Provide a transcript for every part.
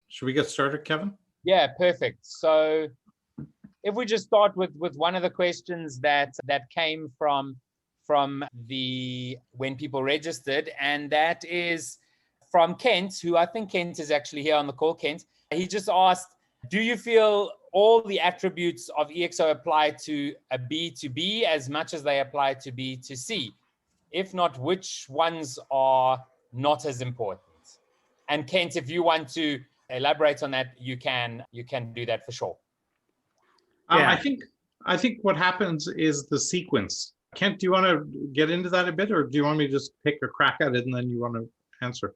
Should we get started, Kevin? Yeah, perfect. So if we just start with one of the questions that came from the when people registered, and that is from Kent, who I think Kent is actually here on the call. Kent, he just asked, do you feel all the attributes of EXO apply to a B2B as much as they apply to B2C? If not, which ones are not as important? And Kent, if you want to elaborate on that, you can do that for sure. Yeah. I think what happens is the sequence. Kent, do you want to get into that a bit, or do you want me to just take a crack at it and then you want to answer?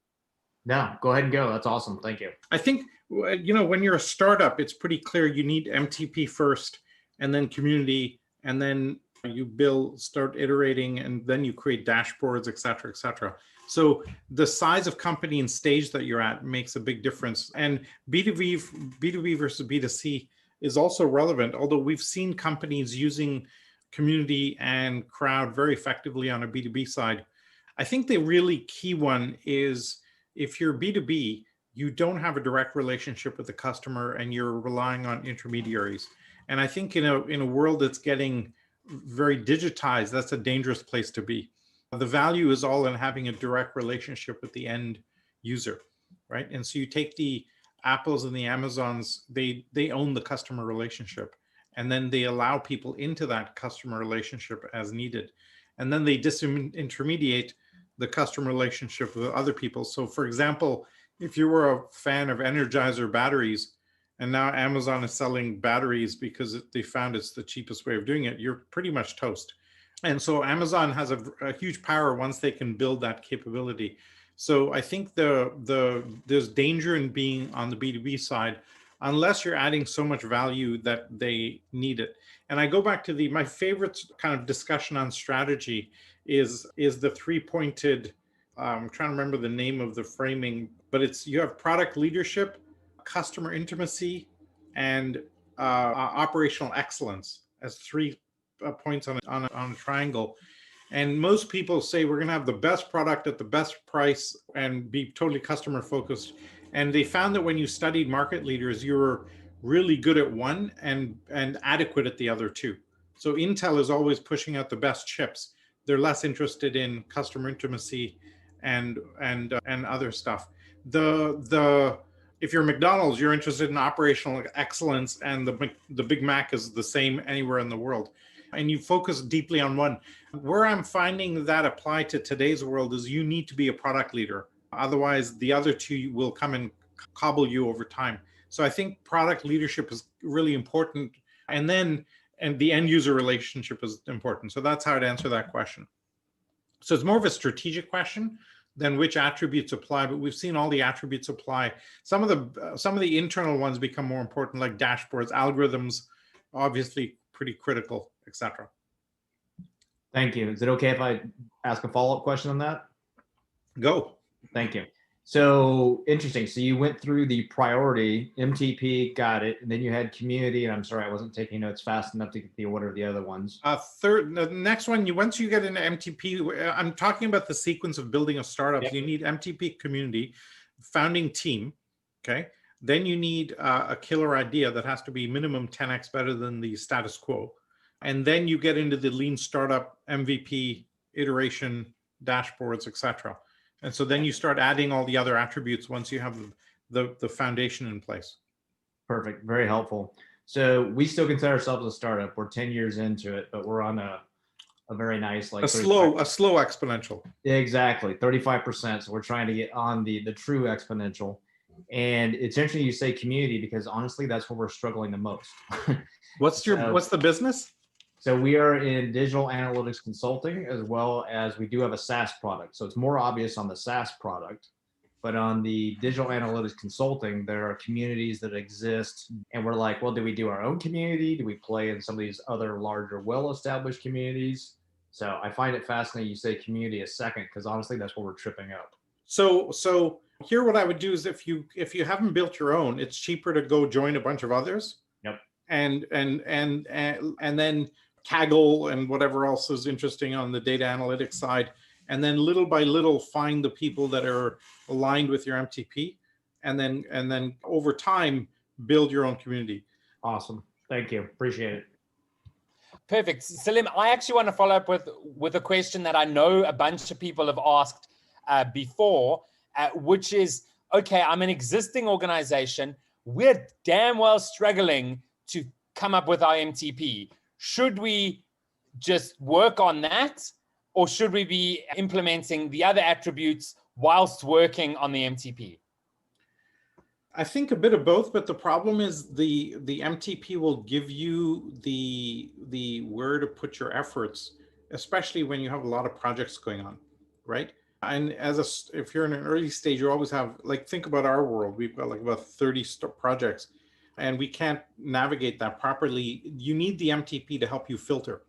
No, go ahead and go. That's awesome. Thank you. I think, when you're a startup, it's pretty clear you need MTP first, and then community, and then you start iterating, and then you create dashboards, et cetera, et cetera. So the size of company and stage that you're at makes a big difference. And B2B versus B2C is also relevant, although we've seen companies using community and crowd very effectively on a B2B side. I think the really key one is if you're B2B, you don't have a direct relationship with the customer and you're relying on intermediaries. And I think in a world that's getting very digitized, that's a dangerous place to be. The value is all in having a direct relationship with the end user, right? And so you take the Apples and the Amazons, they own the customer relationship, and then they allow people into that customer relationship as needed. And then they disintermediate the customer relationship with other people. So for example, if you were a fan of Energizer batteries, and now Amazon is selling batteries because they found it's the cheapest way of doing it, you're pretty much toast. And so Amazon has a huge power once they can build that capability. So I think there's danger in being on the B2B side, unless you're adding so much value that they need it. And I go back to my favorite kind of discussion on strategy is the three-pointed, I'm trying to remember the name of the framing, but you have product leadership, customer intimacy, and operational excellence as 3 points on a triangle. And most people say we're going to have the best product at the best price and be totally customer focused. And they found that when you studied market leaders, you were really good at one and adequate at the other 2. So Intel is always pushing out the best chips. They're less interested in customer intimacy and other stuff. If you're McDonald's, you're interested in operational excellence, and the Big Mac is the same anywhere in the world. And you focus deeply on one. Where I'm finding that apply to today's world is you need to be a product leader. Otherwise, the other 2 will come and cobble you over time. So I think product leadership is really important. And the end user relationship is important. So that's how I'd answer that question. So it's more of a strategic question than which attributes apply, but we've seen all the attributes apply. Some of the internal ones become more important, like dashboards, algorithms, obviously pretty critical, etc. Thank you. Is it okay if I ask a follow-up question on that? Go. Thank you. So interesting. So you went through the priority, MTP, got it, and then you had community. And I'm sorry, I wasn't taking notes fast enough to get the order of the other ones. The next one, once you get into MTP, I'm talking about the sequence of building a startup. Yep. You need MTP community, founding team, okay? Then you need a killer idea that has to be minimum 10x better than the status quo. And then you get into the lean startup, MVP, iteration, dashboards, etc. And so then you start adding all the other attributes once you have the foundation in place. Perfect. Very helpful. So we still consider ourselves a startup. We're 10 years into it, but we're on a very nice, like a slow exponential. Exactly. 35%. So we're trying to get on the true exponential. And it's interesting you say community, because honestly, that's where we're struggling the most. What's the business? So we are in digital analytics consulting, as well as we do have a SaaS product. So it's more obvious on the SaaS product, but on the digital analytics consulting, there are communities that exist. And we're like, well, do we do our own community? Do we play in some of these other larger, well-established communities? So I find it fascinating you say community a second, because honestly, that's where we're tripping up. So here, what I would do is if you haven't built your own, it's cheaper to go join a bunch of others. Yep. And then Kaggle and whatever else is interesting on the data analytics side. And then little by little, find the people that are aligned with your MTP and then over time build your own community. Awesome. Thank you. Appreciate it. Perfect. Salim, I actually want to follow up with a question that I know a bunch of people have asked before, which is, okay, I'm an existing organization. We're damn well struggling to come up with our MTP. Should we just work on that, or should we be implementing the other attributes whilst working on the MTP? I think a bit of both, but the problem is the MTP will give you the where to put your efforts, especially when you have a lot of projects going on, right? And if you're in an early stage, you always have, like, think about our world. We've got like about 30 projects, and we can't navigate that properly. You need the MTP to help you filter.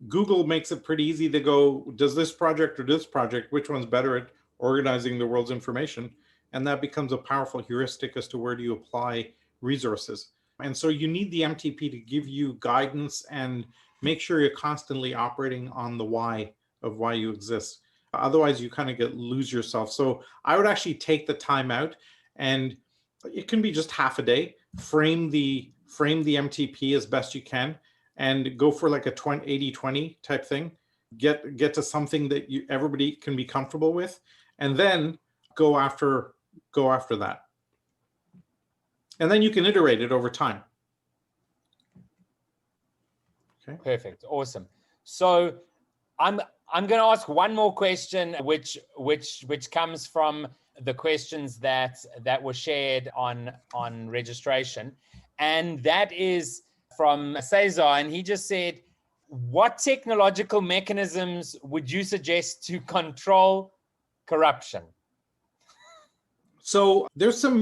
Google makes it pretty easy to go, does this project or this project, which one's better at organizing the world's information? And that becomes a powerful heuristic as to where do you apply resources. And so you need the MTP to give you guidance and make sure you're constantly operating on the why of why you exist. Otherwise, you kind of lose yourself. So I would actually take the time out, and it can be just half a day, frame the MTP as best you can, and go for like a 80-20 type thing. Get to something that everybody can be comfortable with, and then go after that. And then you can iterate it over time. Okay. Perfect. Awesome. So I'm going to ask one more question, which comes from the questions that were shared on registration, and that is from Cesar, and he just said, what technological mechanisms would you suggest to control corruption? So there's a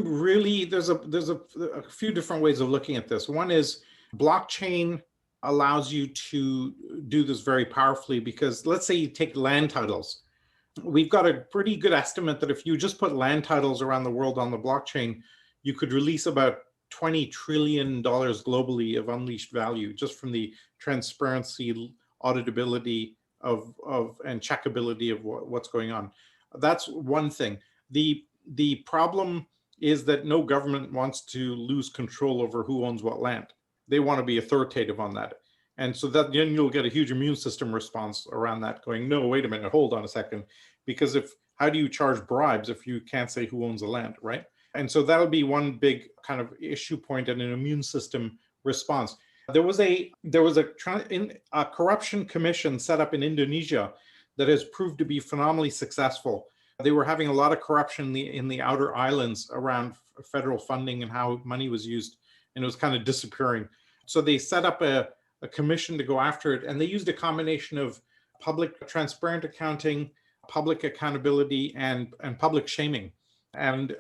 few different ways of looking at this. One is blockchain allows you to do this very powerfully, because let's say you take land titles. We've got a pretty good estimate that if you just put land titles around the world on the blockchain, you could release about $20 trillion globally of unleashed value, just from the transparency, auditability and checkability of what's going on. That's one thing. The problem is that no government wants to lose control over who owns what land. They want to be authoritative on that. And so that then you'll get a huge immune system response around that, going, no, wait a minute, hold on a second. Because how do you charge bribes if you can't say who owns the land, right? And so that'll be one big kind of issue point and an immune system response. There was a corruption commission set up in Indonesia that has proved to be phenomenally successful. They were having a lot of corruption in the outer islands around federal funding and how money was used, and it was kind of disappearing. So they set up a commission to go after it, and they used a combination of public transparent accounting, public accountability, and public shaming, and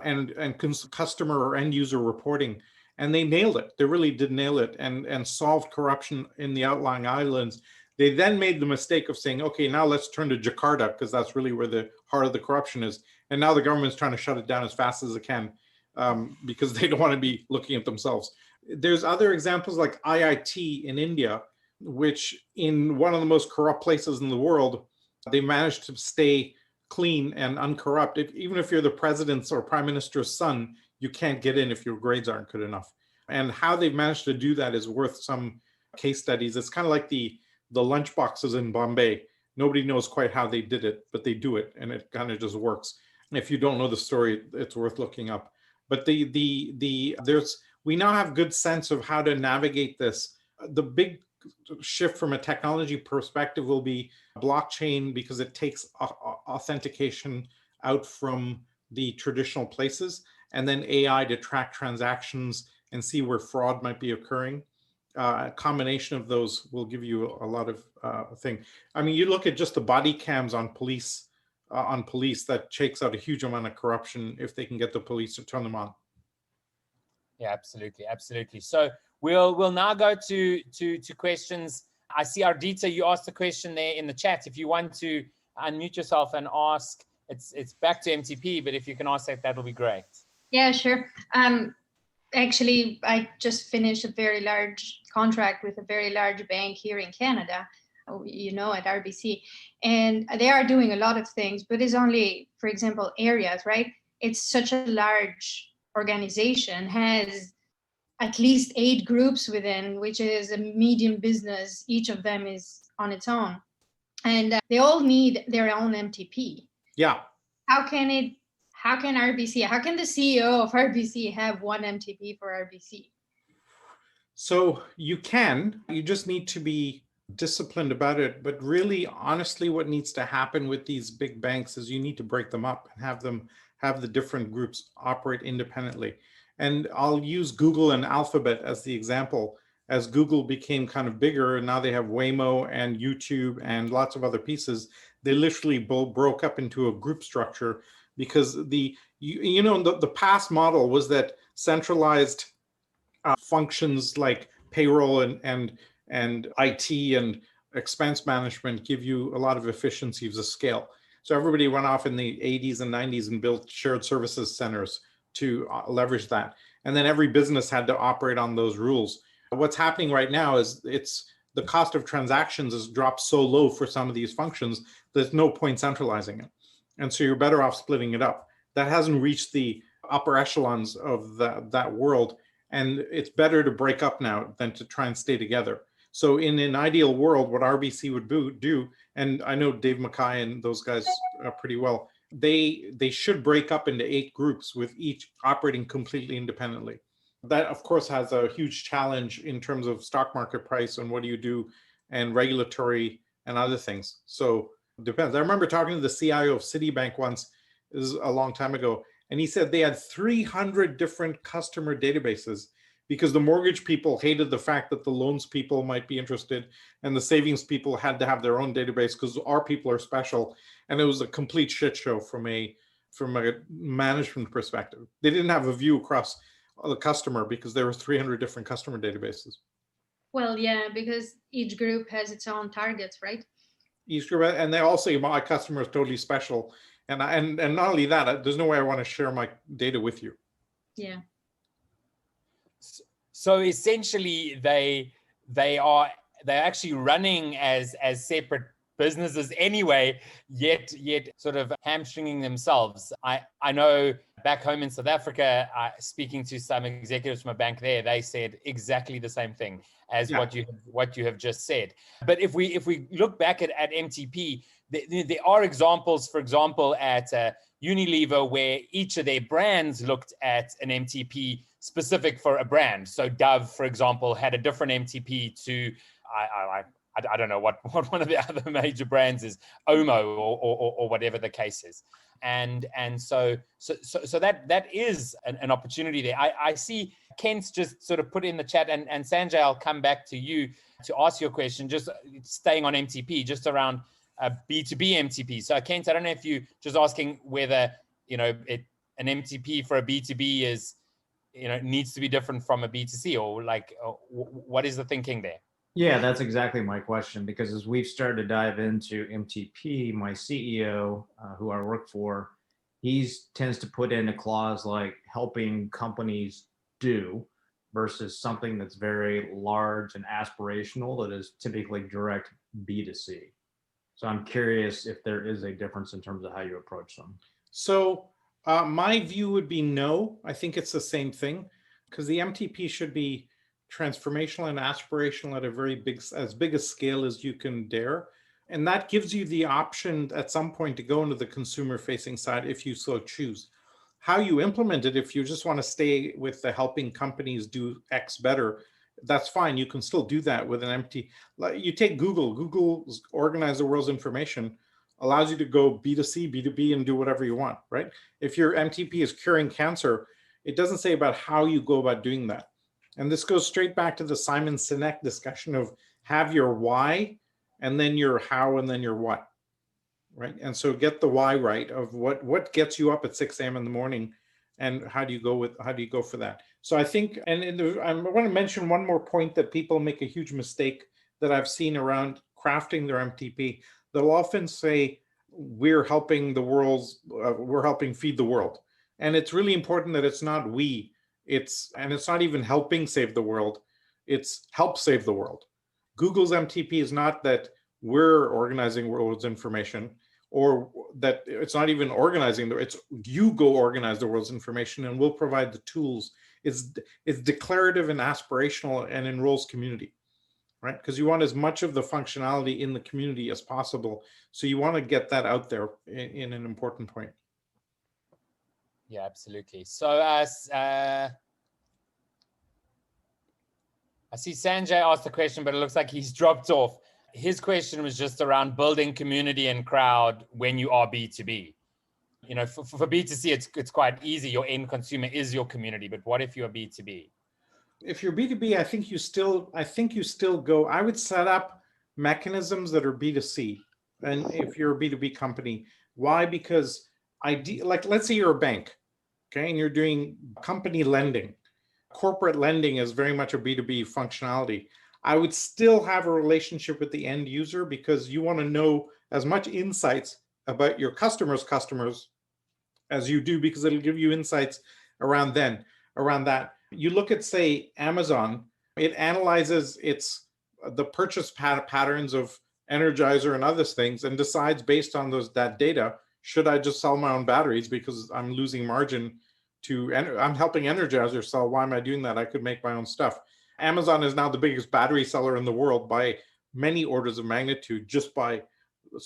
customer or end user reporting. And they nailed it. They really did nail it and solved corruption in the outlying islands. They then made the mistake of saying, okay, now let's turn to Jakarta, because that's really where the heart of the corruption is. And now the government's trying to shut it down as fast as it can, because they don't want to be looking at themselves. There's other examples like IIT in India, which in one of the most corrupt places in the world, they managed to stay clean and uncorrupt. Even if you're the president's or prime minister's son, you can't get in if your grades aren't good enough. And how they've managed to do that is worth some case studies. It's kind of like the lunch boxes in Bombay. Nobody knows quite how they did it, but they do it, and it kind of just works. And if you don't know the story, it's worth looking up. But we now have good sense of how to navigate this. The big shift from a technology perspective will be blockchain, because it takes authentication out from the traditional places, and then AI to track transactions and see where fraud might be occurring. A combination of those will give you a lot of thing. I mean, you look at just the body cams on police, that shakes out a huge amount of corruption if they can get the police to turn them on. Yeah, absolutely. So we'll now go to questions. I see Ardita, you asked a question there in the chat. If you want to unmute yourself and ask, it's back to MTP, but if you can ask that'll be great. Yeah, sure. Actually, I just finished a very large contract with a very large bank here in Canada, at RBC. And they are doing a lot of things, but it's only, for example, areas, right? it's such a large organization, has at least 8 groups within, which is a medium business. Each of them is on its own. And they all need their own MTP. Yeah. How can RBC, how can the CEO of RBC have one MTP for RBC? So you just need to be disciplined about it. But really, honestly, what needs to happen with these big banks is you need to break them up and have the different groups operate independently. And I'll use Google and Alphabet as the example. As Google became kind of bigger, and now they have Waymo and YouTube and lots of other pieces, they literally broke up into a group structure because the past model was that centralized functions like payroll and IT and expense management give you a lot of efficiencies of scale. So everybody went off in the 80s and 90s and built shared services centers to leverage that. And then every business had to operate on those rules. What's happening right now is the cost of transactions has dropped so low for some of these functions, there's no point centralizing it. And so you're better off splitting it up. That hasn't reached the upper echelons of that world. And it's better to break up now than to try and stay together. So in an ideal world, what RBC would do, and I know Dave Mackay and those guys pretty well, they should break up into 8 groups with each operating completely independently. That, of course, has a huge challenge in terms of stock market price and what do you do and regulatory and other things. So it depends. I remember talking to the CIO of Citibank once, this is a long time ago, and he said they had 300 different customer databases because the mortgage people hated the fact that the loans people might be interested and the savings people had to have their own database because our people are special. And it was a complete shit show from a management perspective. They didn't have a view across the customer because there were 300 different customer databases. Well, yeah, because each group has its own targets, right? Each group, and they all say my customer is totally special. And not only that, there's no way I want to share my data with you. Yeah. So essentially, they're actually running as separate businesses anyway, yet sort of hamstringing themselves. I know back home in South Africa, speaking to some executives from a bank there, they said exactly the same thing as what you have just said. But if we look back at MTP, there are examples, for example, at Unilever, where each of their brands looked at an MTP specific for a brand. So Dove, for example, had a different MTP to, I don't know what one of the other major brands is, Omo or whatever the case is. And so that is an opportunity there. I see Kent's just sort of put in the chat, and Sanjay, I'll come back to you to ask your question, just staying on MTP, just around B2B MTP. So Kent, I don't know if you just asking whether, an MTP for a B2B is, needs to be different from a B2C, or what is the thinking there? Yeah, that's exactly my question, because as we've started to dive into MTP, my CEO, who I work for, he tends to put in a clause like helping companies do versus something that's very large and aspirational that is typically direct B2C. So I'm curious if there is a difference in terms of how you approach them. So my view would be no. I think it's the same thing, because the MTP should be transformational and aspirational at as big a scale as you can dare. And that gives you the option at some point to go into the consumer facing side if you so choose. How you implement it, if you just want to stay with the helping companies do X better, that's fine. You can still do that with an MT. You take Google's organize the world's information, allows you to go B2C, B2B, and do whatever you want, right? If your MTP is curing cancer, it doesn't say about how you go about doing that. And this goes straight back to the Simon Sinek discussion of have your why, and then your how, and then your what, right? And so get the why right of what gets you up at 6 a.m. in the morning, and how do you go for that? So I think, I want to mention one more point that people make a huge mistake that I've seen around crafting their MTP. They'll often say, we're helping feed the world. And it's really important that it's not we, it's not even helping save the world, it's help save the world. Google's MTP is not that we're organizing world's information. or that it's not even organizing, it's you go organize the world's information and we'll provide the tools. It's declarative and aspirational and enrolls community, right? Because you want as much of the functionality in the community as possible. So you want to get that out there in an important point. Yeah, absolutely. So I see Sanjay asked the question, but it looks like he's dropped off. His question was just around building community and crowd when you are B2B. You know, for B2C, it's quite easy. Your end consumer is your community. But what if you're B2B? If you're B2B, I think you still go, I would set up mechanisms that are B2C. And if you're a B2B company, why? Because like, let's say you're a bank, okay, and you're doing company lending. Corporate lending is very much a B2B functionality. I would still have a relationship with the end user because you want to know as much insights about your customers' customers as you do, because it'll give you insights around that. You look at, say, Amazon, it analyzes the purchase patterns of Energizer and other things and decides based on that data, should I just sell my own batteries because I'm losing margin I'm helping Energizer sell. Why am I doing that? I could make my own stuff. Amazon is now the biggest battery seller in the world by many orders of magnitude, so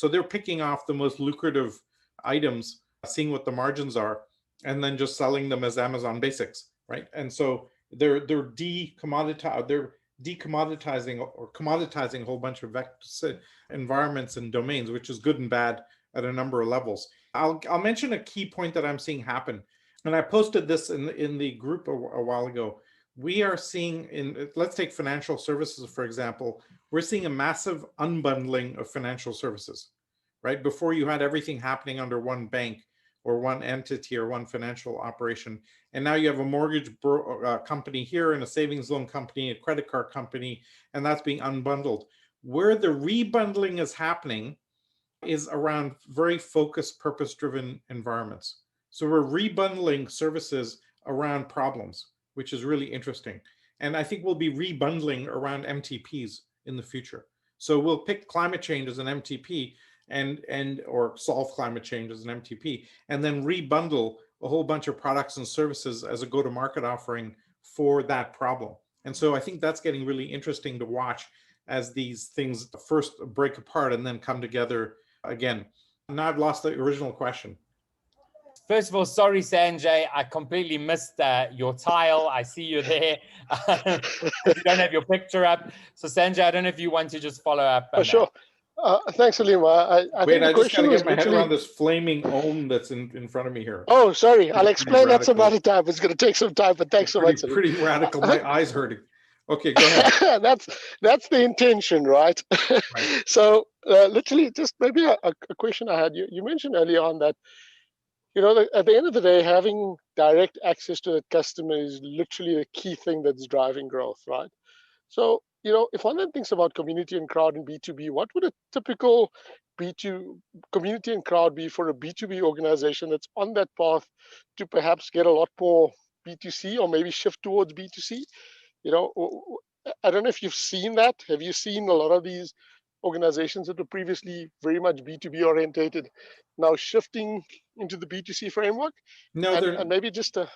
they're picking off the most lucrative items, seeing what the margins are, and then just selling them as Amazon basics, right? And so they're decommoditizing or commoditizing a whole bunch of environments and domains, which is good and bad at a number of levels. I'll mention a key point that I'm seeing happen. And I posted this in the group a while ago. We are seeing let's take financial services, for example, we're seeing a massive unbundling of financial services, right? Before you had everything happening under one bank or one entity or one financial operation. And now you have a mortgage company here and a savings loan company, a credit card company, and that's being unbundled. Where the rebundling is happening is around very focused, purpose-driven environments. So we're rebundling services around problems, which is really interesting. And I think we'll be rebundling around MTPs in the future. So we'll pick climate change as an MTP or solve climate change as an MTP, and then rebundle a whole bunch of products and services as a go-to-market offering for that problem. And so I think that's getting really interesting to watch as these things first break apart and then come together again. Now I've lost the original question. First of all, sorry, Sanjay, I completely missed your tile. I see you there. You don't have your picture up. So Sanjay, I don't know if you want to just follow up. Oh, sure. Thanks, Salim. I think the just got to question get was my head literally... around this flaming ohm that's in front of me here. Oh, sorry. I'll explain that some other time. It's going to take some time, but thanks so much, Salim. Pretty radical. My eyes hurting. Okay, go ahead. That's the intention, right? Right. So literally, just maybe a question I had. You mentioned earlier on that, you know, at the end of the day, having direct access to the customer is literally the key thing that's driving growth, right? So, you know, if one then thinks about community and crowd in B2B, what would a typical community and crowd be for a B2B organization that's on that path to perhaps get a lot more B2C or maybe shift towards B2C? You know, I don't know if you've seen that. Have you seen a lot of these organizations that were previously very much B2B orientated now shifting into the B2C framework? No, and maybe just I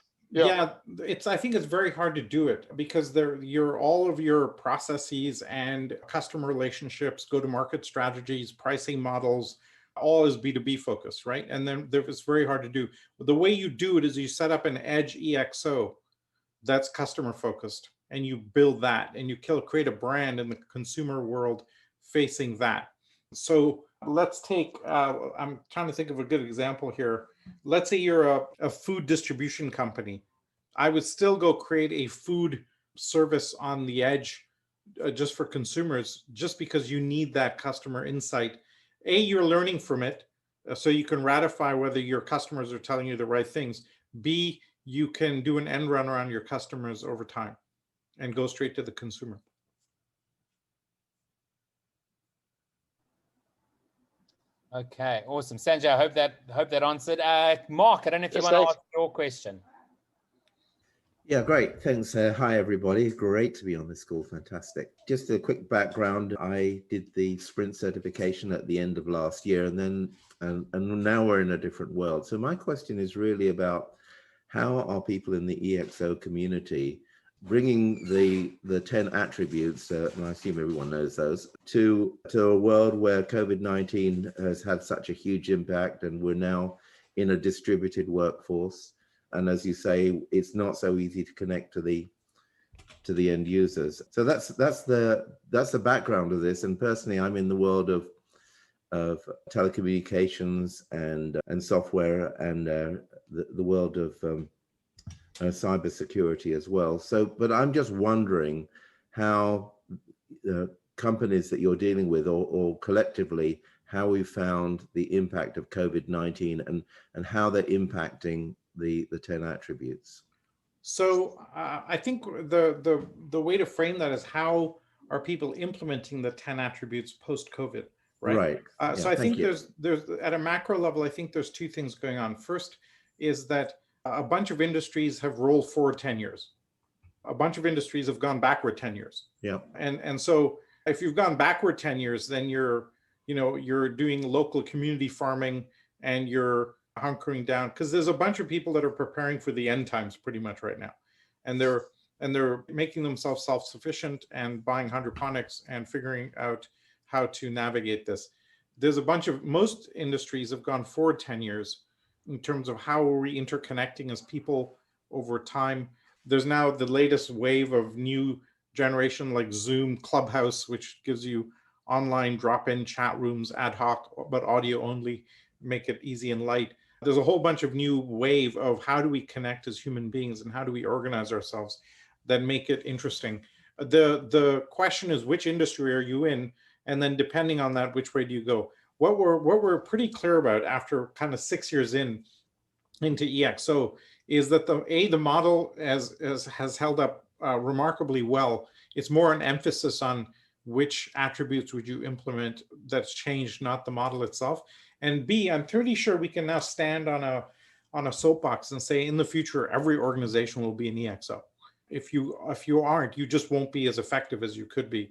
think it's very hard to do it because all of your processes and customer relationships, go-to-market strategies, pricing models, all is B2B focused, right? And then it's very hard to do. But the way you do it is you set up an edge EXO that's customer focused, and you build that, and you create a brand in the consumer world facing that. So let's take, I'm trying to think of a good example here. Let's say you're a food distribution company. I would still go create a food service on the edge just for consumers, just because you need that customer insight. A, you're learning from it, so you can ratify whether your customers are telling you the right things. B, you can do an end run around your customers over time and go straight to the consumer. Okay, awesome. Sanjay, I hope that answered. Mark, I don't know if you want to ask your question. Yeah, great. Thanks. Hi, everybody. Great to be on this call. Fantastic. Just a quick background. I did the Sprint certification at the end of last year, and now we're in a different world. So my question is really about how are people in the EXO community bringing the 10 attributes, and I assume everyone knows those, to a world where COVID-19 has had such a huge impact, and we're now in a distributed workforce. And as you say, it's not so easy to connect to the end users. So that's the background of this. And personally, I'm in the world of telecommunications and software and the world of cybersecurity as well. So, but I'm just wondering how companies that you're dealing with, or collectively, how we found the impact of COVID-19 and how they're impacting the 10 attributes. So I think the way to frame that is, how are people implementing the 10 attributes post-COVID, right? Right. So I think there's at a macro level, I think there's two things going on. First is that a bunch of industries have rolled forward 10 years. A bunch of industries have gone backward 10 years. Yeah. And so if you've gone backward 10 years, then you're doing local community farming, and you're hunkering down, because there's a bunch of people that are preparing for the end times pretty much right now, and they're making themselves self-sufficient and buying hydroponics and figuring out how to navigate this. There's a bunch of, most industries have gone forward 10 years in terms of how are we interconnecting as people over time. There's now the latest wave of new generation like Zoom, Clubhouse, which gives you online drop-in chat rooms, ad hoc, but audio only, make it easy and light. There's a whole bunch of new wave of how do we connect as human beings and how do we organize ourselves that make it interesting. The question is, which industry are you in? And then depending on that, which way do you go? What we're pretty clear about after kind of 6 years into EXO is that the model has held up remarkably well. It's more an emphasis on which attributes would you implement that's changed, not the model itself. And B, I'm pretty sure we can now stand on a soapbox and say, in the future, every organization will be an EXO. If you aren't, you just won't be as effective as you could be.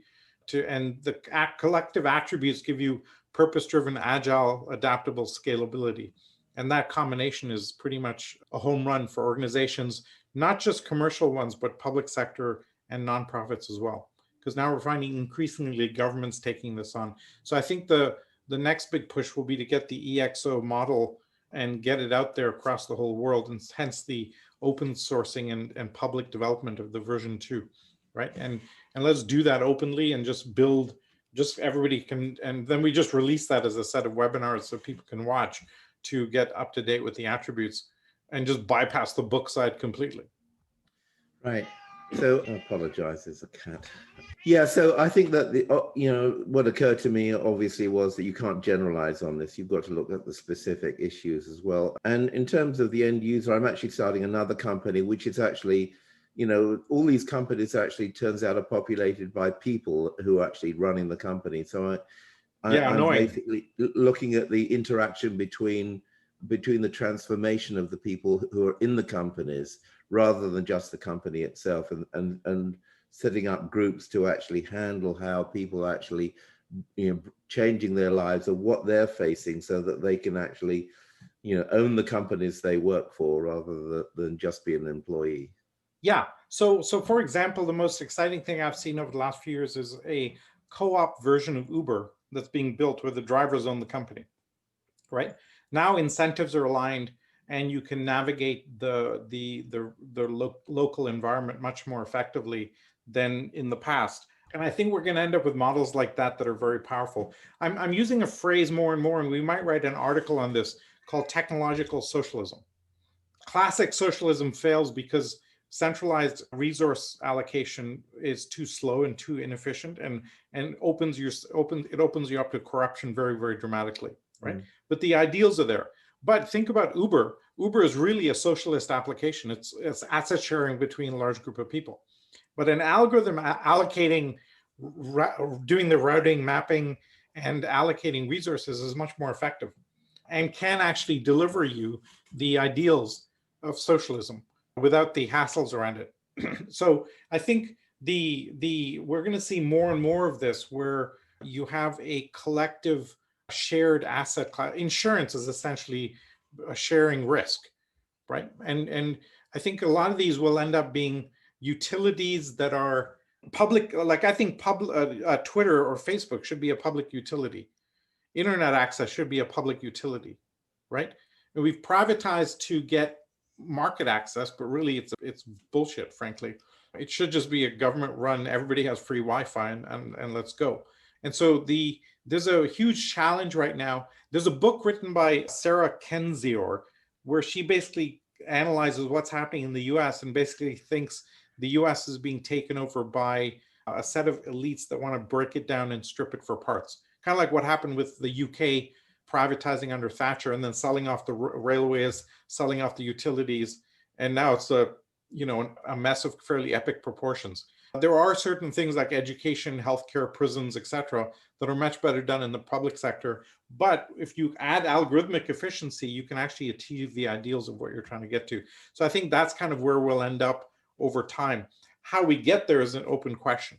And the collective attributes give you purpose-driven, agile, adaptable scalability. And that combination is pretty much a home run for organizations, not just commercial ones, but public sector and nonprofits as well. Because now we're finding increasingly governments taking this on. So I think the next big push will be to get the EXO model and get it out there across the whole world, and hence the open sourcing and public development of the version 2, right? And let's do that openly and just build, just everybody can, and then we just release that as a set of webinars so people can watch to get up to date with the attributes and just bypass the book side completely. Right. So I apologize, there's a cat. Yeah, so I think that what occurred to me obviously was that you can't generalize on this. You've got to look at the specific issues as well. And in terms of the end user, I'm actually starting another company, which is actually, all these companies actually turns out are populated by people who are actually running the company. So I'm basically looking at the interaction between the transformation of the people who are in the companies, rather than just the company itself, and setting up groups to actually handle how people actually, changing their lives or what they're facing, so that they can actually, own the companies they work for, rather than just be an employee. Yeah. So for example, the most exciting thing I've seen over the last few years is a co-op version of Uber that's being built where the drivers own the company, right? Now incentives are aligned, and you can navigate the local environment much more effectively than in the past. And I think we're going to end up with models like that are very powerful. I'm using a phrase more and more, and we might write an article on this, called technological socialism. Classic socialism fails because centralized resource allocation is too slow and too inefficient, and opens you up to corruption very, very dramatically, right? Mm. But the ideals are there. But think about Uber. Uber is really a socialist application. It's asset sharing between a large group of people. But an algorithm allocating, doing the routing, mapping, and allocating resources is much more effective, and can actually deliver you the ideals of socialism. without the hassles around it. So I think we're going to see more and more of this where you have a collective shared asset class. Insurance is essentially a sharing risk, right? And I think a lot of these will end up being utilities that are public. Like I think Twitter or Facebook should be a public utility. Internet access should be a public utility, right? And we've privatized to get market access, but really it's bullshit, frankly. It should just be a government run, everybody has free Wi-Fi and let's go. And so there's a huge challenge right now. There's a book written by Sarah Kendzior where she basically analyzes what's happening in the US and basically thinks the US is being taken over by a set of elites that want to break it down and strip it for parts. Kind of like what happened with the UK privatizing under Thatcher and then selling off the railways, selling off the utilities. And now it's a mess of fairly epic proportions. There are certain things like education, healthcare, prisons, etc., that are much better done in the public sector. But if you add algorithmic efficiency, you can actually achieve the ideals of what you're trying to get to. So I think that's kind of where we'll end up over time. How we get there is an open question.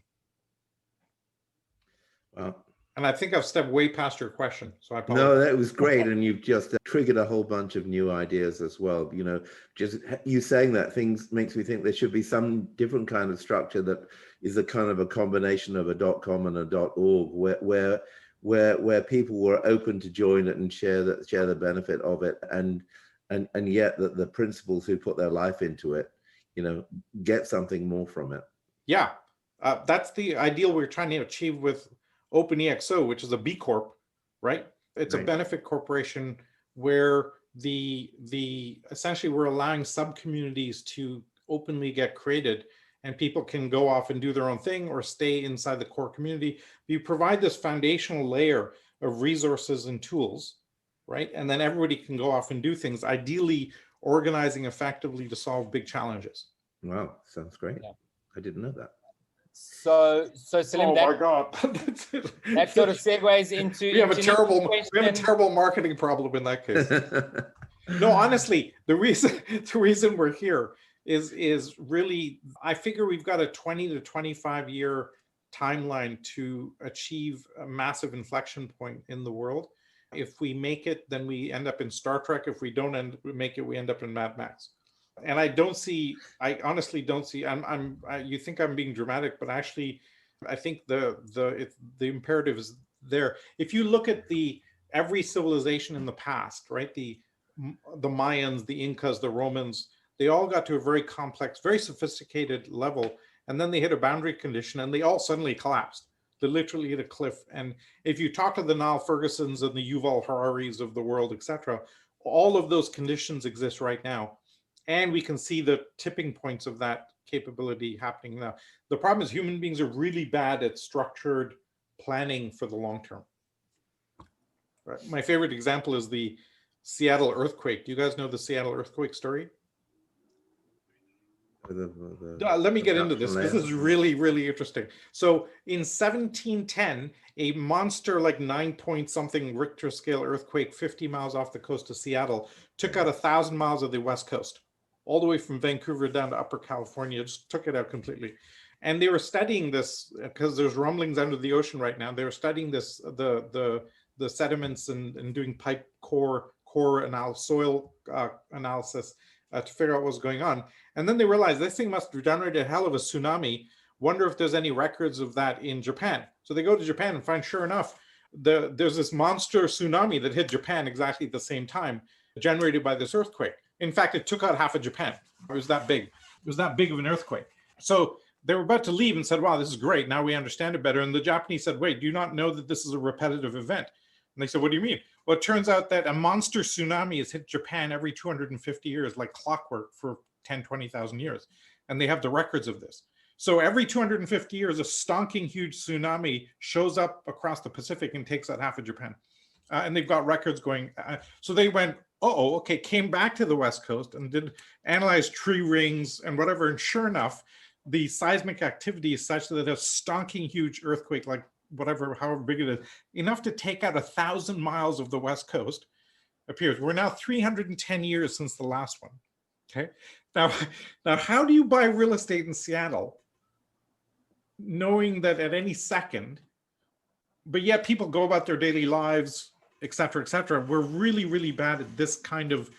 Well, and I think I've stepped way past your question. So I apologize. No, that was great. And you've just triggered a whole bunch of new ideas as well. Just you saying that things makes me think there should be some different kind of structure that is a kind of a combination of a .com and a .org where people were open to join it and share the benefit of it. And yet that the principals who put their life into it, get something more from it. Yeah, that's the ideal we're trying to achieve with OpenExO, which is a B Corp, right? It's a benefit corporation where essentially we're allowing sub-communities to openly get created and people can go off and do their own thing or stay inside the core community. You provide this foundational layer of resources and tools, right? And then everybody can go off and do things, ideally organizing effectively to solve big challenges. Wow, sounds great. Yeah. I didn't know that. So Salim, my God. that sort of segues into we have a terrible marketing problem in that case. No, honestly, the reason we're here is really, I figure we've got a 20 to 25 year timeline to achieve a massive inflection point in the world. If we make it, then we end up in Star Trek. If we don't make it, we end up in Mad Max. And I honestly don't see, you think I'm being dramatic, but actually I think the imperative is there. If you look at every civilization in the past, right? The Mayans, the Incas, the Romans, they all got to a very complex, very sophisticated level. And then they hit a boundary condition and they all suddenly collapsed. They literally hit a cliff. And if you talk to the Niall Fergusons and the Yuval Hararis of the world, etc., all of those conditions exist right now. And we can see the tipping points of that capability happening now. The problem is human beings are really bad at structured planning for the long term. Right. My favorite example is the Seattle earthquake. Do you guys know the Seattle earthquake story? Let me get into this because this is really, really interesting. So in 1710, a monster like 9-point-something Richter scale earthquake 50 miles off the coast of Seattle took out 1,000 miles of the West Coast, all the way from Vancouver down to Upper California, just took it out completely. And they were studying this because there's rumblings under the ocean right now. They were studying this, the sediments and doing pipe core analysis, soil analysis to figure out what was going on. And then they realized this thing must have generated a hell of a tsunami. Wonder if there's any records of that in Japan. So they go to Japan and find, sure enough, there's this monster tsunami that hit Japan exactly at the same time, generated by this earthquake. In fact, it took out half of Japan. It was that big. It was that big of an earthquake. So they were about to leave and said, wow, this is great. Now we understand it better. And the Japanese said, wait, do you not know that this is a repetitive event? And they said, what do you mean? Well, it turns out that a monster tsunami has hit Japan every 250 years, like clockwork for 10, 20,000 years. And they have the records of this. So every 250 years, a stonking huge tsunami shows up across the Pacific and takes out half of Japan. And they've got records going. So they went, okay, came back to the West Coast and did analyze tree rings and whatever. And sure enough, the seismic activity is such that a stonking huge earthquake, like whatever, however big it is, enough to take out 1,000 miles of the West Coast appears. We're now 310 years since the last one. Okay. Now, now, how do you buy real estate in Seattle, knowing that at any second, but yet people go about their daily lives, et cetera, et cetera. We're really, really bad at this kind of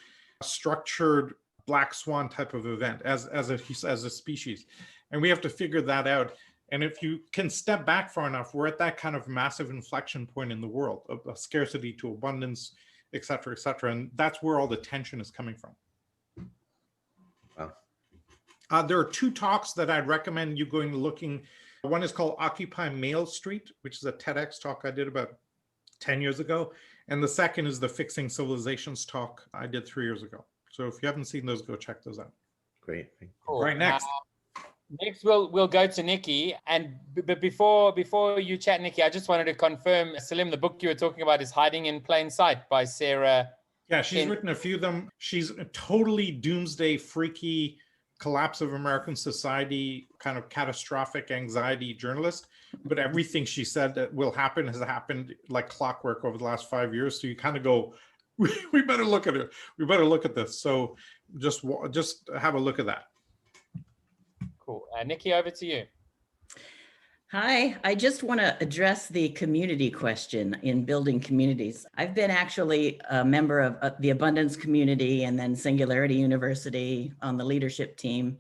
structured black swan type of event as a species. And we have to figure that out. And if you can step back far enough, we're at that kind of massive inflection point in the world of scarcity to abundance, et cetera, et cetera. And that's where all the tension is coming from. Wow. There are two talks that I'd recommend you going looking. One is called Occupy Mail Street, which is a TEDx talk I did about 10 years ago. And the second is the Fixing Civilizations talk I did 3 years ago. So if you haven't seen those, go check those out. Great. Cool. Right, next. Next, we'll go to Nikki. And but before you chat, Nikki, I just wanted to confirm, Salim, the book you were talking about is Hiding in Plain Sight by Sarah. Yeah, she's written a few of them. She's a totally doomsday, freaky, collapse of American society, kind of catastrophic anxiety journalist. But everything she said that will happen has happened like clockwork over the last 5 years. So you kind of go, we better look at it. We better look at this. So just have a look at that. Cool. Nikki, over to you. Hi, I just want to address the community question in building communities. I've been actually a member of the Abundance community and then Singularity University on the leadership team.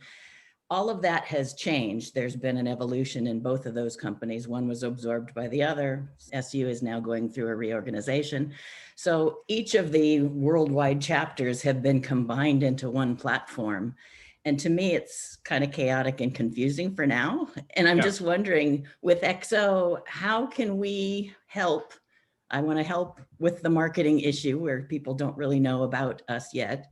All of that has changed. There's been an evolution in both of those companies. One was absorbed by the other. SU is now going through a reorganization. So each of the worldwide chapters have been combined into one platform. And to me, it's kind of chaotic and confusing for now. And I'm just wondering, with EXO, how can we help? I want to help with the marketing issue where people don't really know about us yet,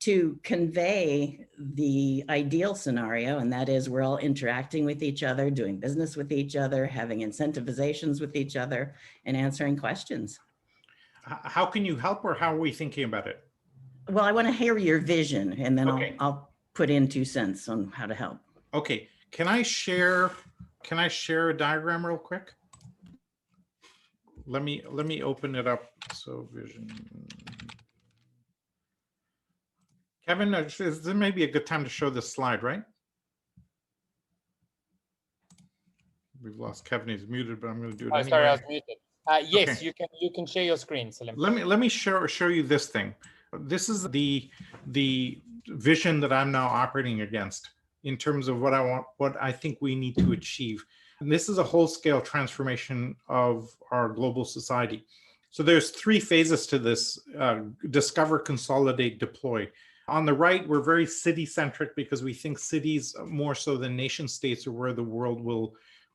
to convey the ideal scenario. And that is we're all interacting with each other, doing business with each other, having incentivizations with each other, and answering questions. How can you help, or how are we thinking about it? Well, I want to hear your vision, and then Okay. I'll put in 2 cents on how to help. Okay, can I share a diagram real quick? Let me open it up. So vision. Kevin, this may be a good time to show this slide, right? We've lost Kevin, he's muted, but I'm going to do it anyway. Sorry, I was muted. Yes, Okay. you can share your screen, Salim. Let me show you this thing. This is the vision that I'm now operating against in terms of what I want, what I think we need to achieve. And this is a whole scale transformation of our global society. So there's 3 phases to this: discover, consolidate, deploy. On the right, we're very city centric because we think cities more so than nation states are where the world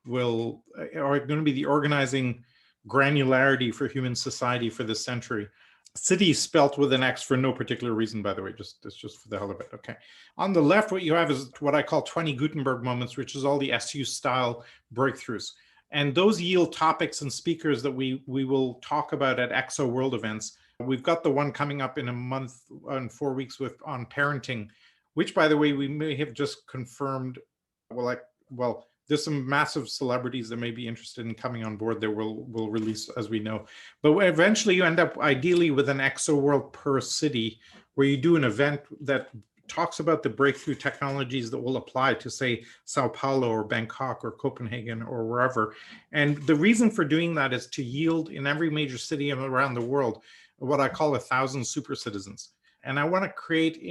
are going to be the organizing granularity for human society for this century. City spelt with an X for no particular reason, by the way, it's just for the hell of it. Okay. On the left, what you have is what I call 20 Gutenberg moments, which is all the SU style breakthroughs. And those yield topics and speakers that we will talk about at EXO World events. We've got the one coming up in a month and 4 weeks on parenting, which, by the way, we may have just confirmed. Well, there's some massive celebrities that may be interested in coming on board that will release as we know. But eventually you end up ideally with an EXO World per city, where you do an event that talks about the breakthrough technologies that will apply to, say, Sao Paulo or Bangkok or Copenhagen or wherever. And the reason for doing that is to yield in every major city around the world what I call 1,000 super citizens. And I want to create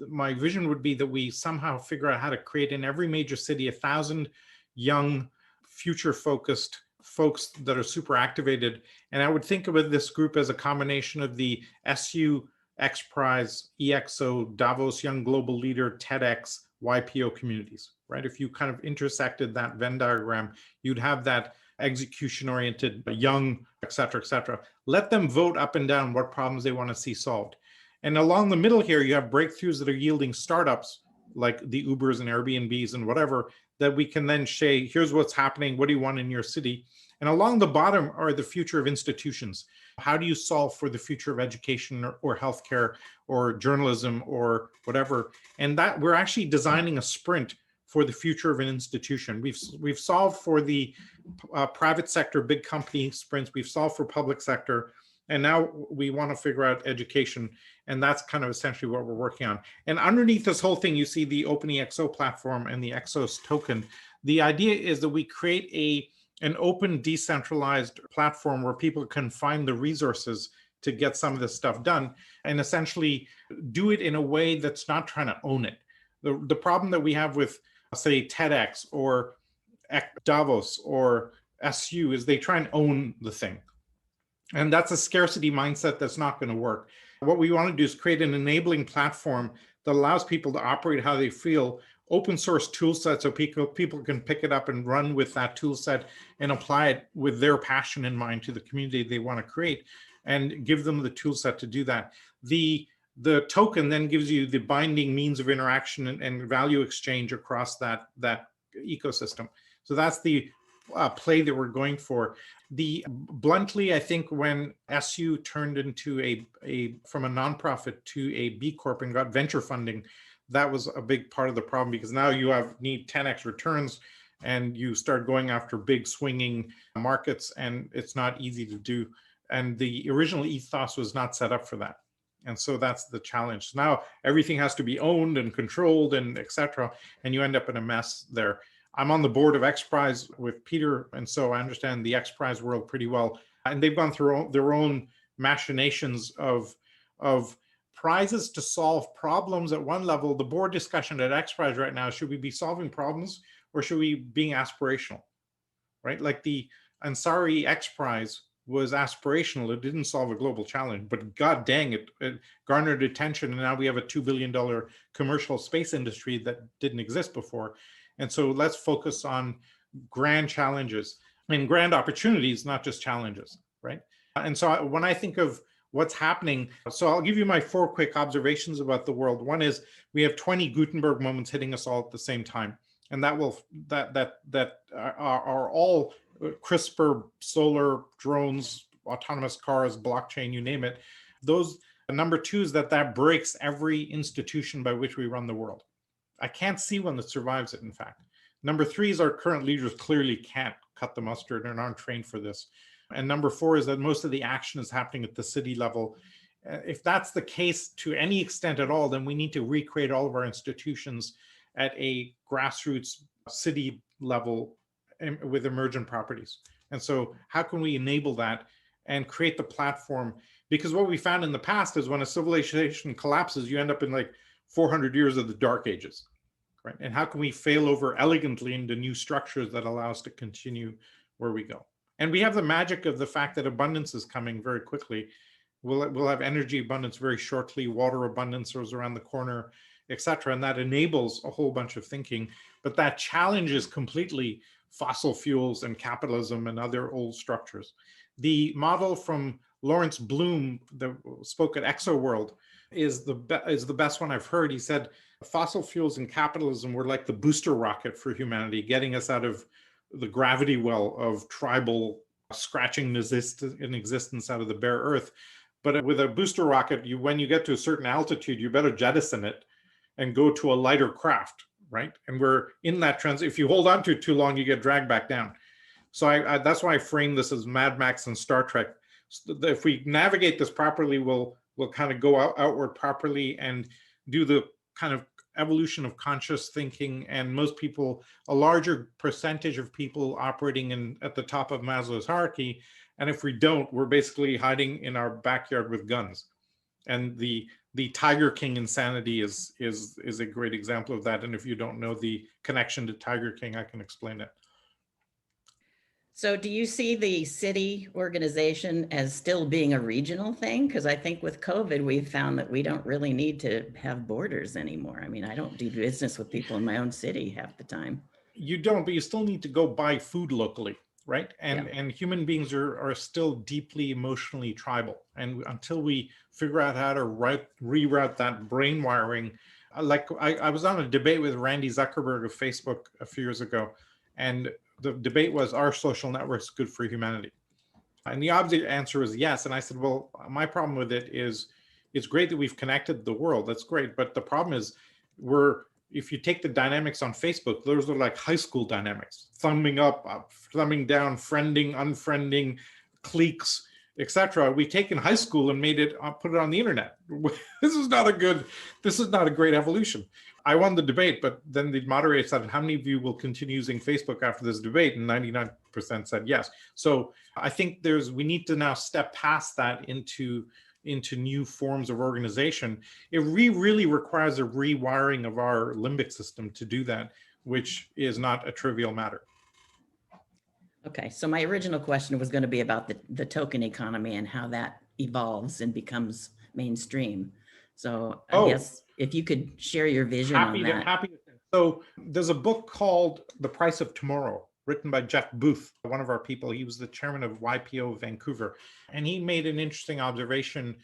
my vision would be that we somehow figure out how to create in every major city 1,000 young, future-focused folks that are super activated. And I would think about this group as a combination of the SU, X Prize, EXO, Davos Young Global Leader, TEDx, YPO communities, right? If you kind of intersected that Venn diagram, you'd have that execution-oriented, young, et cetera, let them vote up and down what problems they want to see solved. And along the middle here, you have breakthroughs that are yielding startups like the Ubers and Airbnbs and whatever, that we can then say, here's what's happening. What do you want in your city? And along the bottom are the future of institutions. How do you solve for the future of education or healthcare or journalism or whatever? And that we're actually designing a sprint for the future of an institution. We've solved for the private sector, big company sprints. We've solved for public sector. And now we want to figure out education. And that's kind of essentially what we're working on. And underneath this whole thing, you see the OpenExO platform and the Exos token. The idea is that we create an open, decentralized platform where people can find the resources to get some of this stuff done, and essentially do it in a way that's not trying to own it. The problem that we have with, say, TEDx or Davos or SU is they try and own the thing. And that's a scarcity mindset that's not going to work. What we want to do is create an enabling platform that allows people to operate how they feel, open source tool set so people can pick it up and run with that tool set and apply it with their passion in mind to the community they want to create, and give them the tool set to do that. The token then gives you the binding means of interaction and value exchange across that ecosystem. So that's the play that we're going for. Bluntly, I think when SU turned into from a nonprofit to a B Corp and got venture funding, that was a big part of the problem, because now you need 10x returns and you start going after big swinging markets, and it's not easy to do. And the original ethos was not set up for that. And so that's the challenge. Now everything has to be owned and controlled and et cetera, and you end up in a mess there. I'm on the board of XPRIZE with Peter, and so I understand the XPRIZE world pretty well. And they've gone through their own machinations of prizes to solve problems at one level. The board discussion at XPRIZE right now, should we be solving problems or should we be being aspirational, right? Like the Ansari XPRIZE was aspirational. It didn't solve a global challenge, but god dang it, it garnered attention. And now we have a $2 billion commercial space industry that didn't exist before. And so let's focus on grand challenges and grand opportunities, not just challenges, right? And so when I think of what's happening, so I'll give you my 4 quick observations about the world. One is we have 20 Gutenberg moments hitting us all at the same time. And that are all CRISPR, solar, drones, autonomous cars, blockchain, you name it. Those, number 2 is that breaks every institution by which we run the world. I can't see one that survives it, in fact. Number 3 is our current leaders clearly can't cut the mustard and aren't trained for this. And number 4 is that most of the action is happening at the city level. If that's the case to any extent at all, then we need to recreate all of our institutions at a grassroots city level with emergent properties. And so how can we enable that and create the platform? Because what we found in the past is when a civilization collapses, you end up in like 400 years of the dark ages, right? And how can we fail over elegantly into new structures that allow us to continue where we go? And we have the magic of the fact that abundance is coming very quickly. We'll have energy abundance very shortly, water abundance is around the corner, et cetera. And that enables a whole bunch of thinking, but that challenges completely fossil fuels and capitalism and other old structures. The model from Lawrence Bloom that spoke at EXO World is the best one I've heard. He said fossil fuels and capitalism were like the booster rocket for humanity, getting us out of the gravity well of tribal scratching in existence out of the bare earth. But with a booster rocket, when you get to a certain altitude, you better jettison it and go to a lighter craft, right? And we're in that transit. If you hold on to it too long, you get dragged back down. So that's why I frame this as Mad Max and Star Trek. So if we navigate this properly, we'll kind of go outward properly and do the kind of evolution of conscious thinking. And most people, a larger percentage of people operating at the top of Maslow's hierarchy. And if we don't, we're basically hiding in our backyard with guns. And the Tiger King insanity is a great example of that. And if you don't know the connection to Tiger King, I can explain it. So do you see the city organization as still being a regional thing? Because I think with COVID, we've found that we don't really need to have borders anymore. I mean, I don't do business with people in my own city half the time. You don't, but you still need to go buy food locally, right? And human beings are still deeply emotionally tribal. And until we figure out how to reroute that brain wiring, like I was on a debate with Randy Zuckerberg of Facebook a few years ago, and the debate was, are social networks good for humanity? And the obvious answer was yes. And I said, well, my problem with it is it's great that we've connected the world. That's great. But the problem is if you take the dynamics on Facebook, those are like high school dynamics, thumbing up, thumbing down, friending, unfriending, cliques, etc. We've taken high school and made it, put it on the internet. This is not a great evolution. I won the debate, but then the moderator said, how many of you will continue using Facebook after this debate? And 99% said yes. So I think we need to now step past that into new forms of organization. It really requires a rewiring of our limbic system to do that, which is not a trivial matter. Okay, so my original question was going to be about the token economy and how that evolves and becomes mainstream. So I guess if you could share your vision on that. Happy to. So there's a book called The Price of Tomorrow, written by Jeff Booth, one of our people. He was the chairman of YPO Vancouver. And he made an interesting observation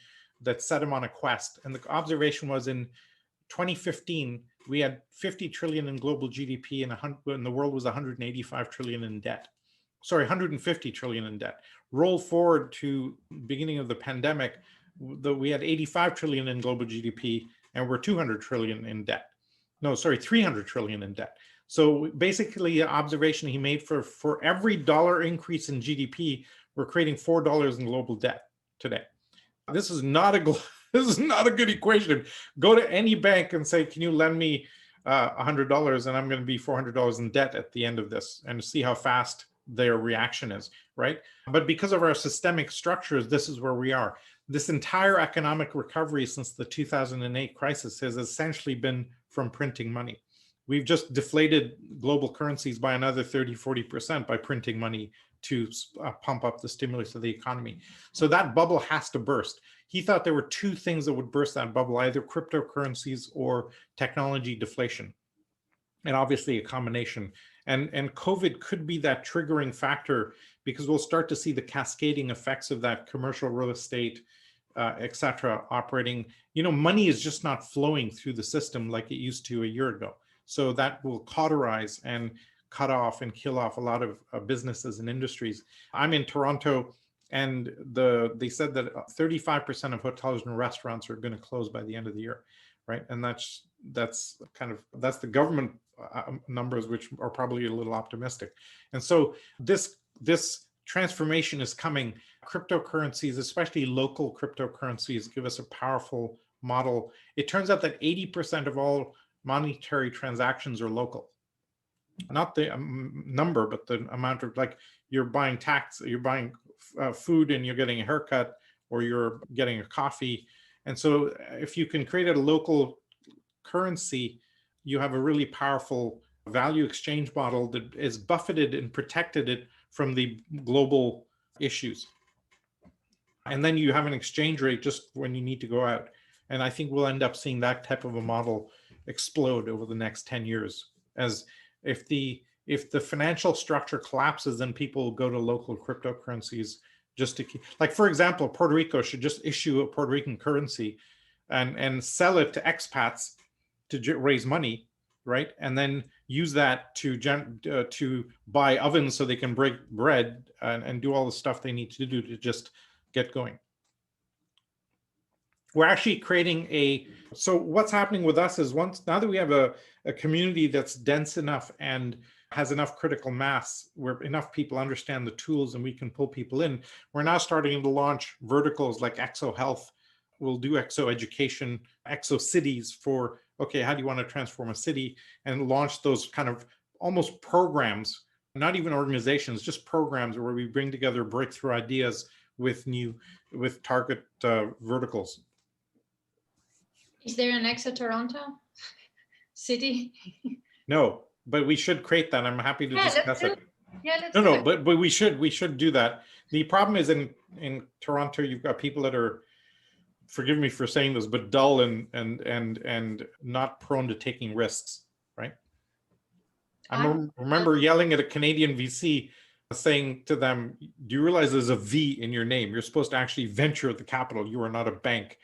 that set him on a quest. And the observation was in 2015, we had 50 trillion in global GDP and the world was 185 trillion in debt. Sorry, 150 trillion in debt. Roll forward to beginning of the pandemic, we had 85 trillion in global GDP and we're 200 trillion in debt. No, sorry, 300 trillion in debt. So basically the observation he made for every dollar increase in GDP, we're creating $4 in global debt today. This is not a good equation. Go to any bank and say, can you lend me $100 and I'm going to be $400 in debt at the end of this, and see how fast their reaction is, right? But because of our systemic structures, this is where we are. This entire economic recovery since the 2008 crisis has essentially been from printing money. We've just deflated global currencies by another 30–40% by printing money to pump up the stimulus of the economy. So that bubble has to burst. He thought there were two things that would burst that bubble, either cryptocurrencies or technology deflation. And obviously a combination. And COVID could be that triggering factor, because we'll start to see the cascading effects of that, commercial real estate, et cetera, operating. You know, money is just not flowing through the system like it used to a year ago. So that will cauterize and cut off and kill off a lot of businesses and industries. I'm in Toronto, and they said that 35% of hotels and restaurants are going to close by the end of the year, right? And that's the government numbers, which are probably a little optimistic. And so this transformation is coming. Cryptocurrencies, especially local cryptocurrencies, give us a powerful model. It turns out that 80% of all monetary transactions are local. Not the number, but the amount of, like, you're buying food and you're getting a haircut, or you're getting a coffee. And so if you can create a local currency, you have a really powerful value exchange model that is buffeted and protected it from the global issues. And then you have an exchange rate just when you need to go out. And I think we'll end up seeing that type of a model explode over the next 10 years. As if the financial structure collapses, then people will go to local cryptocurrencies just to keep, like, for example, Puerto Rico should just issue a Puerto Rican currency and sell it to expats to raise money, right? And then use that to buy ovens so they can break bread and do all the stuff they need to do to just get going. We're actually creating so what's happening with us is, now that we have a community that's dense enough and has enough critical mass, where enough people understand the tools and we can pull people in, we're now starting to launch verticals like EXO Health. We'll do EXO Education, EXO Cities for, okay, how do you want to transform a city, and launch those kind of almost programs, not even organizations, just programs where we bring together breakthrough ideas with target verticals. Is there an EXO Toronto city? No, but we should create that. I'm happy to discuss it. Yeah, let's do it. But we should do that. The problem is in Toronto, you've got people that are, forgive me for saying this, but dull and not prone to taking risks, right? I remember yelling at a Canadian VC, saying to them, do you realize there's a V in your name? You're supposed to actually venture the capital. You are not a bank.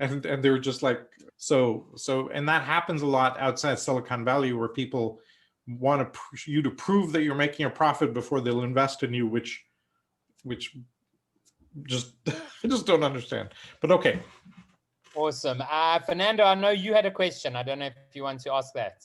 And they were just like, so, and that happens a lot outside Silicon Valley, where people want you to prove that you're making a profit before they'll invest in you, which just, I just don't understand, but okay. Awesome. Fernando, I know you had a question. I don't know if you want to ask that.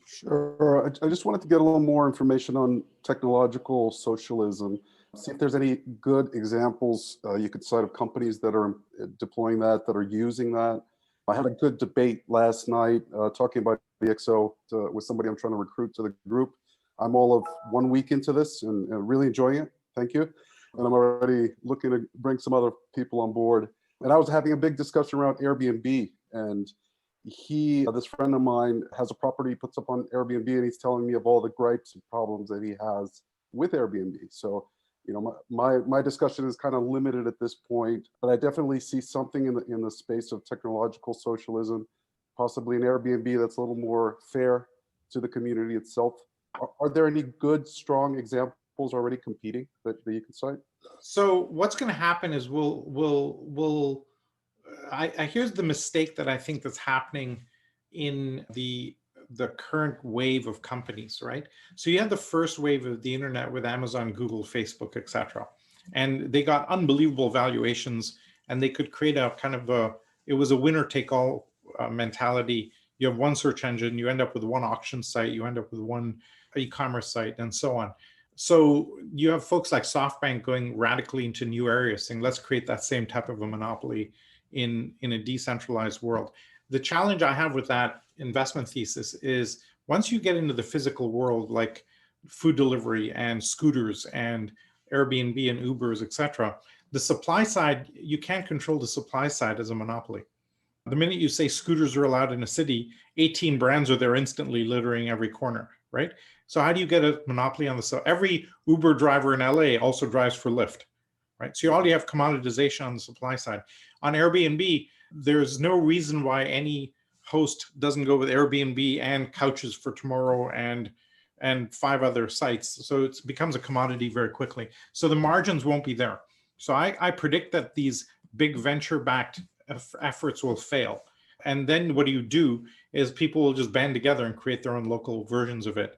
Sure. I just wanted to get a little more information on technological socialism. See if there's any good examples you could cite of companies that are deploying that are using that. I had a good debate last night talking about OpenExO with somebody I'm trying to recruit to the group. I'm all of 1 week into this and really enjoying it. Thank you. And I'm already looking to bring some other people on board. And I was having a big discussion around Airbnb, and this friend of mine has a property he puts up on Airbnb, and he's telling me of all the gripes and problems that he has with Airbnb. So, you know, my discussion is kind of limited at this point, but I definitely see something in the space of technological socialism, possibly an Airbnb that's a little more fair to the community itself. Are there any good, strong examples already competing that you can cite? So what's going to happen is here's the mistake that I think that's happening in the current wave of companies, right? So you had the first wave of the internet with Amazon, Google, Facebook, etc. And they got unbelievable valuations, and they could create a kind of it was a winner take all mentality. You have one search engine, you end up with one auction site, you end up with one e-commerce site, and so on. So you have folks like SoftBank going radically into new areas, saying, let's create that same type of a monopoly in a decentralized world. The challenge I have with that investment thesis is once you get into the physical world, like food delivery and scooters and Airbnb and Ubers, etc., the supply side, you can't control the supply side as a monopoly. The minute you say scooters are allowed in a city, 18 brands are there instantly littering every corner, right? So how do you get a monopoly on the every Uber driver in LA also drives for Lyft, right? So you already have commoditization on the supply side. On Airbnb, there's no reason why any host doesn't go with Airbnb and Couches for Tomorrow and 5 other sites. So it becomes a commodity very quickly. So the margins won't be there. So I predict that these big venture-backed efforts will fail. And then what do is people will just band together and create their own local versions of it.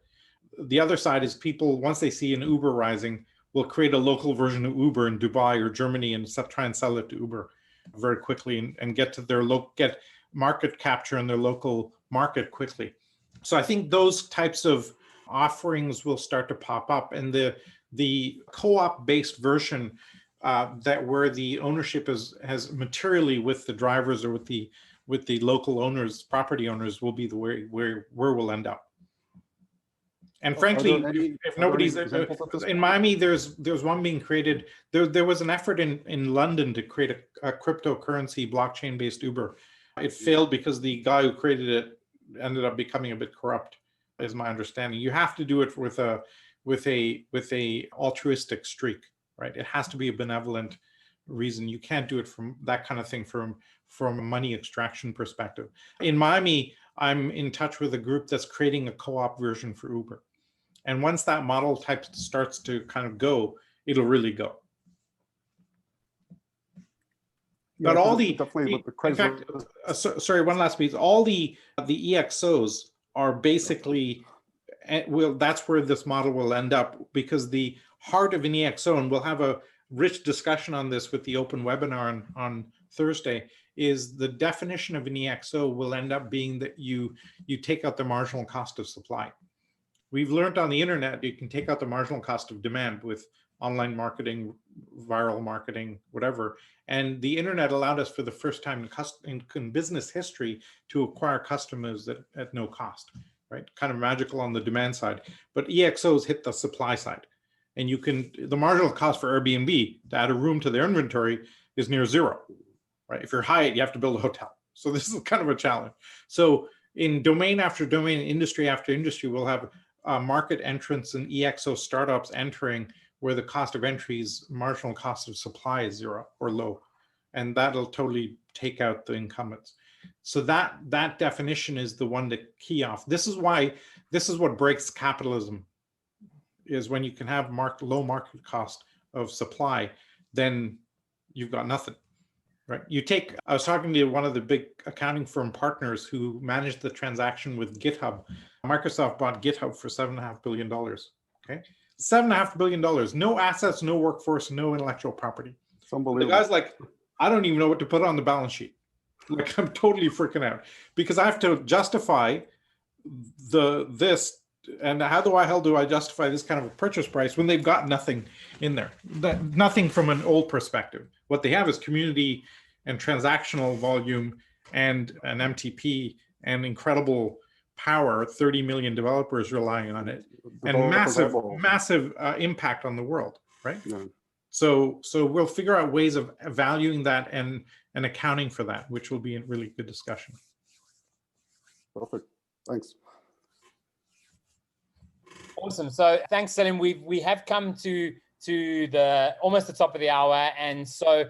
The other side is people, once they see an Uber rising, will create a local version of Uber in Dubai or Germany and try and sell it to Uber very quickly and get to their get market capture in their local market quickly. So I think those types of offerings will start to pop up, and the co-op based version where the ownership has materially with the drivers or with the local owners, property owners, will be the way where we'll end up. And frankly, if nobody's in Miami, there's one being created. There was an effort in London to create a cryptocurrency blockchain-based Uber. It failed because the guy who created it ended up becoming a bit corrupt, is my understanding. You have to do it with a altruistic streak, right? It has to be a benevolent reason. You can't do it from that kind of thing from a money extraction perspective. In Miami, I'm in touch with a group that's creating a co-op version for Uber. And once that model type starts to kind of go, it'll really go. Yeah, but all the, in fact, sorry, one last piece. All the EXOs are basically, that's where this model will end up, because the heart of an EXO, and we'll have a rich discussion on this with the open webinar on Thursday, is the definition of an EXO will end up being that you take out the marginal cost of supply. We've learned on the internet, you can take out the marginal cost of demand with online marketing, viral marketing, whatever. And the internet allowed us for the first time in business history to acquire customers at no cost, right? Kind of magical on the demand side. But EXOs hit the supply side. And the marginal cost for Airbnb to add a room to their inventory is near zero, right? If you're Hyatt, you have to build a hotel. So this is kind of a challenge. So in domain after domain, industry after industry, we'll have market entrants and EXO startups entering where the cost of entry is marginal cost of supply is zero or low. And that'll totally take out the incumbents. So that definition is the one to key off. This is what breaks capitalism, is when you can have low market cost of supply, then you've got nothing, right? I was talking to one of the big accounting firm partners who managed the transaction with Github. Microsoft bought Github for $7.5 billion, okay? $7.5 billion, no assets, no workforce, no intellectual property. It's unbelievable. The guy's like, I don't even know what to put on the balance sheet. Like, I'm totally freaking out because I have to justify this and how the hell do I justify this kind of a purchase price when they've got nothing in there? Nothing from an old perspective. What they have is community and transactional volume and an MTP and incredible power, 30 million developers relying on it, and massive impact on the world, right? Yeah. So we'll figure out ways of valuing that and accounting for that, which will be a really good discussion. Perfect. Thanks. Awesome. So thanks, Salim. We have come to the almost the top of the hour, and so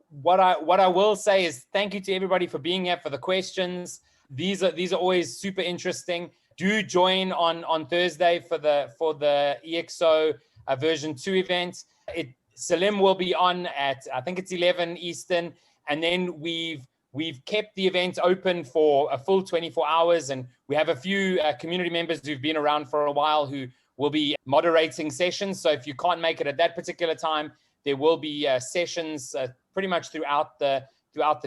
what I will say is thank you to everybody for being here, for the questions. These are always super interesting. Do join on Thursday for the EXO version 2 event. Salim will be on at, I think it's 11 Eastern, and then we've kept the event open for a full 24 hours, and we have a few community members who've been around for a while who will be moderating sessions. So if you can't make it at that particular time, there will be sessions pretty much throughout the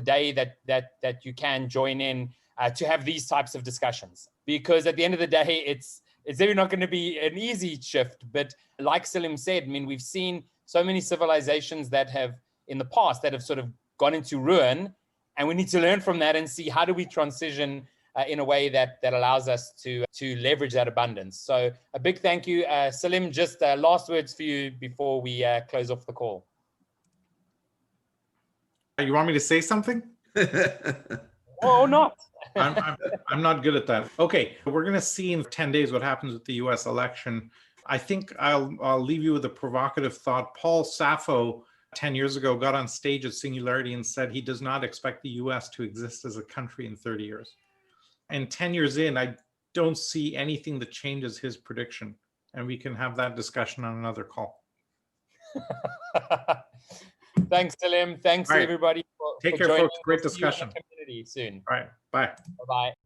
day that you can join in to have these types of discussions. Because at the end of the day, it's really not going to be an easy shift. But like Salim said, I mean, we've seen so many civilizations that have in the past that have sort of gone into ruin, and we need to learn from that and see how do we transition in a way that allows us to leverage that abundance. So a big thank you. Salim, just last words for you before we close off the call. You want me to say something? Or not? I'm not good at that. Okay, we're going to see in 10 days what happens with the US election. I think I'll leave you with a provocative thought. Paul Sappho 10 years ago got on stage at Singularity and said he does not expect the US to exist as a country in 30 years. And 10 years in, I don't see anything that changes his prediction. And we can have that discussion on another call. Thanks, Salim. Thanks, All right. everybody. Take care, folks. Great discussion. Community soon. All right. Bye. Bye-bye.